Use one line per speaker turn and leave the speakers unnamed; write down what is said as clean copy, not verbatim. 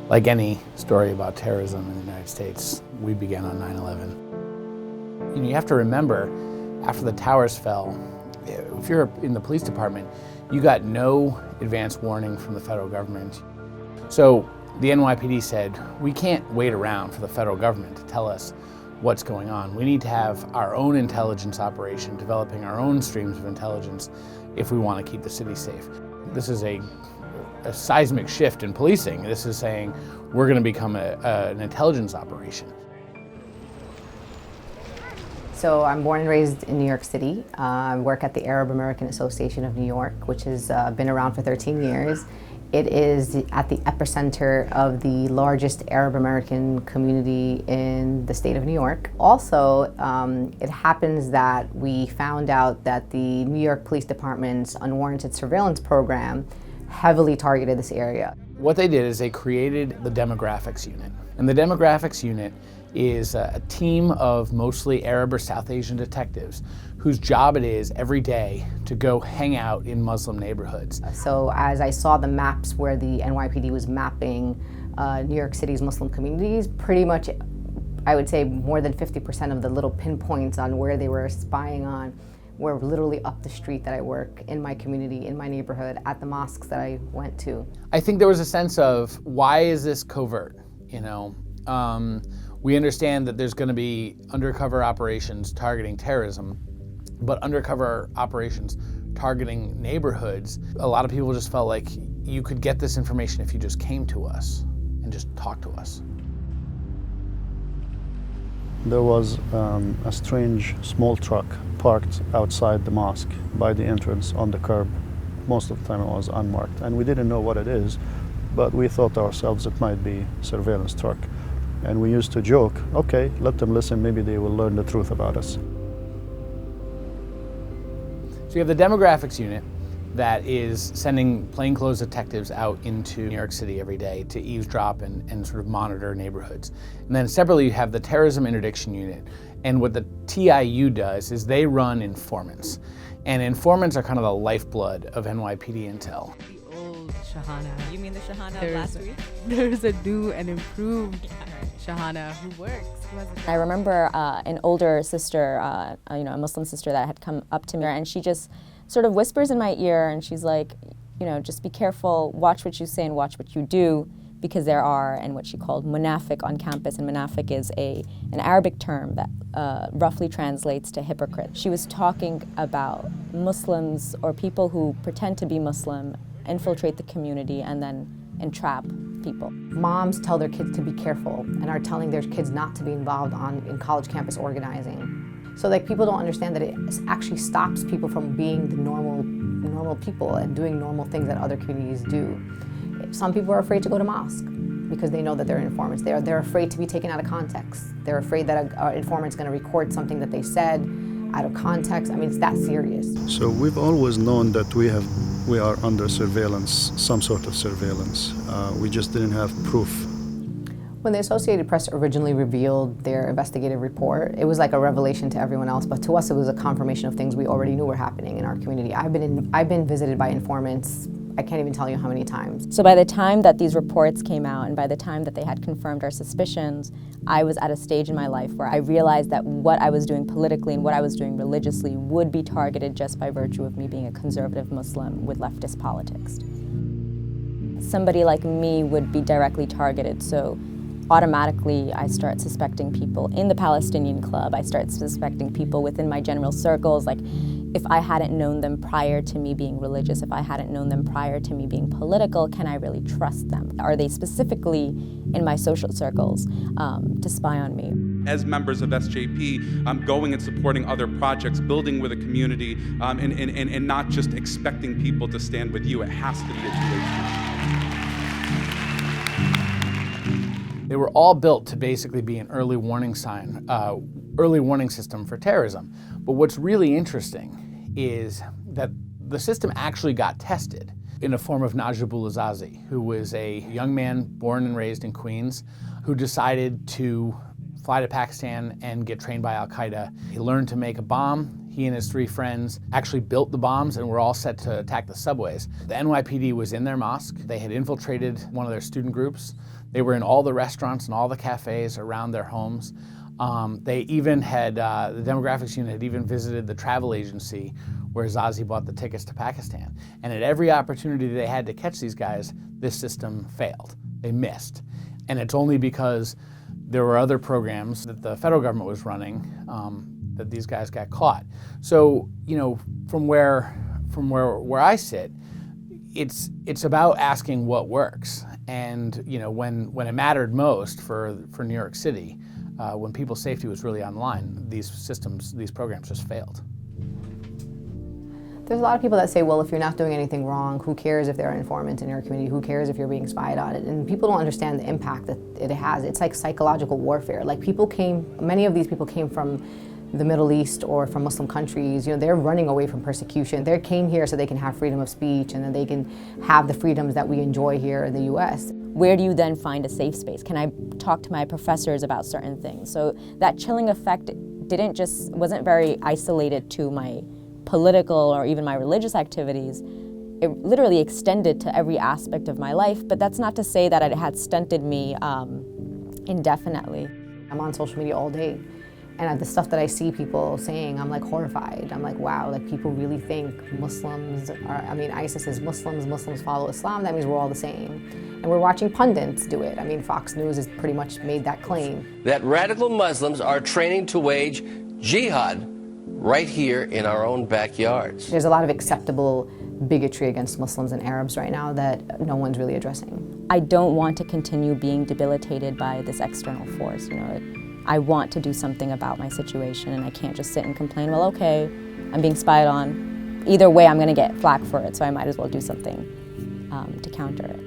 Like any story about terrorism in the United States, we began on 9/11. You have to remember, after the towers fell, if you're in the police department, you got no advance warning from the federal government. So the NYPD said, we can't wait around for the federal government to tell us what's going on. We need to have our own intelligence operation, developing our own streams of intelligence if we want to keep the city safe. This is a seismic shift in policing. This is saying we're going to become an intelligence operation.
So I'm born and raised in New York City. I work at the Arab American Association of New York, which has been around for 13 years. It is at the epicenter of the largest Arab American community in the state of New York. Also, it happens that we found out that the New York Police Department's unwarranted surveillance program heavily targeted this area.
What they did is they created the demographics unit. And the demographics unit is a team of mostly Arab or South Asian detectives whose job it is every day to go hang out in Muslim neighborhoods.
So as I saw the maps where the NYPD was mapping New York City's Muslim communities, pretty much I would say more than 50% of the little pinpoints on where they were spying on were literally up the street that I work, in my community, in my neighborhood, at the mosques that I went to.
I think there was a sense of, why is this covert? We understand that there's going to be undercover operations targeting terrorism, but undercover operations targeting neighborhoods, a lot of people just felt like you could get this information if you just came to us and just talked to us.
There was a strange small truck parked outside the mosque by the entrance on the curb. Most of the time it was unmarked, and we didn't know what it is, but we thought to ourselves it might be a surveillance truck. And we used to joke, okay, let them listen, maybe they will learn the truth about us.
So you have the demographics unit that is sending plainclothes detectives out into New York City every day to eavesdrop and sort of monitor neighborhoods. And then separately you have the terrorism interdiction unit. And what the TIU does is they run informants. And informants are kind of the lifeblood of NYPD intel.
The old Shahana.
You mean the Shahana of last week?
There's a new and improved Shahana who works.
I remember an older sister, a Muslim sister that had come up to me, and she just sort of whispers in my ear, and she's like, just be careful, watch what you say and watch what you do, because there are, and what she called munafiq on campus, and munafiq is an Arabic term that roughly translates to hypocrite. She was talking about Muslims or people who pretend to be Muslim, infiltrate the community, and then entrap people.
Moms tell their kids to be careful and are telling their kids not to be involved in college campus organizing. So people don't understand that it actually stops people from being the normal people and doing normal things that other communities do. Some people are afraid to go to mosque because they know that they're informants. They're afraid to be taken out of context. They're afraid that an informant's going to record something that they said out of context. I mean, it's that serious.
So we've always known that we are under surveillance, some sort of surveillance. We just didn't have proof.
When the Associated Press originally revealed their investigative report, it was like a revelation to everyone else, but to us it was a confirmation of things we already knew were happening in our community. I've been visited by informants, I can't even tell you how many times.
So by the time that these reports came out and by the time that they had confirmed our suspicions, I was at a stage in my life where I realized that what I was doing politically and what I was doing religiously would be targeted just by virtue of me being a conservative Muslim with leftist politics. Somebody like me would be directly targeted, so automatically I start suspecting people in the Palestinian Club, I start suspecting people within my general circles, like if I hadn't known them prior to me being religious, if I hadn't known them prior to me being political, can I really trust them? Are they specifically in my social circles to spy on me?
As members of SJP, going and supporting other projects, building with a community, and not just expecting people to stand with you. It has to be a two-way street.
They were all built to basically be an early warning system for terrorism. But what's really interesting is that the system actually got tested in the form of Najibul Azazi, who was a young man born and raised in Queens, who decided to fly to Pakistan and get trained by Al-Qaeda. He learned to make a bomb. He and his 3 friends actually built the bombs and were all set to attack the subways. The NYPD was in their mosque. They had infiltrated one of their student groups. They were in all the restaurants and all the cafes around their homes. They even had, the demographics unit had even visited the travel agency where Zazi bought the tickets to Pakistan. And at every opportunity they had to catch these guys, this system failed. They missed. And it's only because there were other programs that the federal government was running that these guys got caught. So, you know, from where I sit, it's about asking what works. And, you know, when it mattered most for New York City, when people's safety was really on the line, these programs just failed.
There's a lot of people that say, well, if you're not doing anything wrong, who cares if there are informants in your community? Who cares if you're being spied on? And people don't understand the impact that it has. It's like psychological warfare. Like many of these people came from the Middle East or from Muslim countries. You know, they're running away from persecution. They came here so they can have freedom of speech and then they can have the freedoms that we enjoy here in the US.
Where do you then find a safe space? Can I talk to my professors about certain things? So that chilling effect wasn't very isolated to my political or even my religious activities. It literally extended to every aspect of my life, but that's not to say that it had stunted me indefinitely.
I'm on social media all day, and the stuff that I see people saying, I'm like horrified. I'm like, wow, like people really think Muslims are, ISIS is Muslims, Muslims follow Islam, that means we're all the same. And we're watching pundits do it. Fox News has pretty much made that claim.
That radical Muslims are training to wage jihad right here in our own backyards.
There's a lot of acceptable bigotry against Muslims and Arabs right now that no one's really addressing.
I don't want to continue being debilitated by this external force. You know, I want to do something about my situation, and I can't just sit and complain, well, okay, I'm being spied on. Either way, I'm going to get flack for it, so I might as well do something to counter it.